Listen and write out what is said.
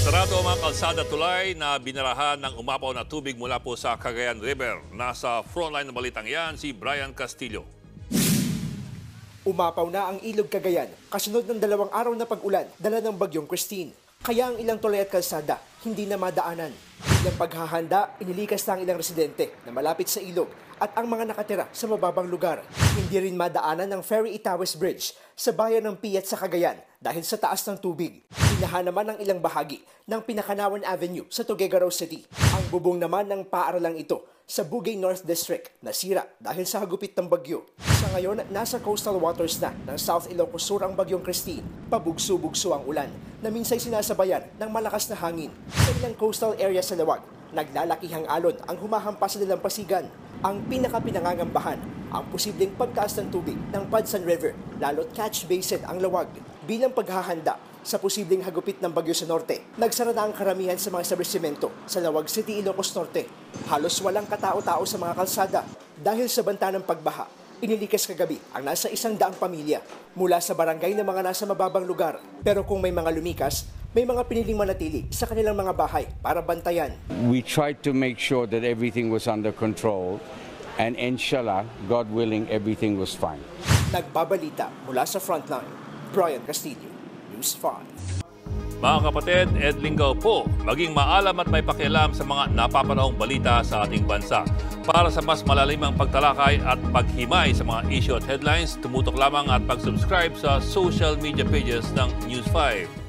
Sarado ang mga kalsada tulay na binarahan ng umapaw na tubig mula po sa Cagayan River. Nasa frontline ng balitang yan si Brian Castillo. Umapaw na ang Ilog Cagayan kasunod ng 2 araw na pag-ulan dala ng bagyong Christine. Kaya ang ilang tulay at kalsada hindi na madaanan. Ilang paghahanda, inilikas na ang ilang residente na malapit sa ilog at ang mga nakatira sa mababang lugar. Hindi rin madaanan ng Ferry Itawes Bridge sa bayan ng Piat sa Cagayan dahil sa taas ng tubig. Hinaha naman ang ilang bahagi ng Pinakanawan Avenue sa Tuguegarao City. Ang bubong naman ng paaralang ito sa Bugay North District nasira dahil sa hagupit ng bagyo. Sa ngayon, nasa coastal waters na ng South Ilocos Sur ang bagyong Christine. Pabugso-bugso ang ulan na minsay sinasabayan ng malakas na hangin. Sa ilang coastal area sa Lawag, naglalakihang alon ang humahampas sa dalampasigan. Ang pinakapinangangambahan ang posibleng pagtaas ng tubig ng Padsan River, lalo't catch basin ang Lawag. Bilang paghahanda sa posibleng hagupit ng bagyo sa norte, nagsara na ang karamihan sa mga establishmento sa Lawag City, Ilocos Norte. Halos walang katao-tao sa mga kalsada dahil sa banta ng pagbaha. Inilikas kagabi ang nasa 100 pamilya mula sa barangay na mga nasa mababang lugar. Pero kung may mga lumikas, may mga piniling manatili sa kanilang mga bahay para bantayan. We tried to make sure that everything was under control and inshallah, God willing, everything was fine. Nagbabalita mula sa frontline, Brian Castillo, News 5. Mga kapatid, Ed Lingaw po, maging maalam at may pakialam sa mga napapanahong balita sa ating bansa. Para sa mas malalimang pagtalakay at paghimay sa mga issue at headlines, tumutok lamang at pag-subscribe sa social media pages ng News 5.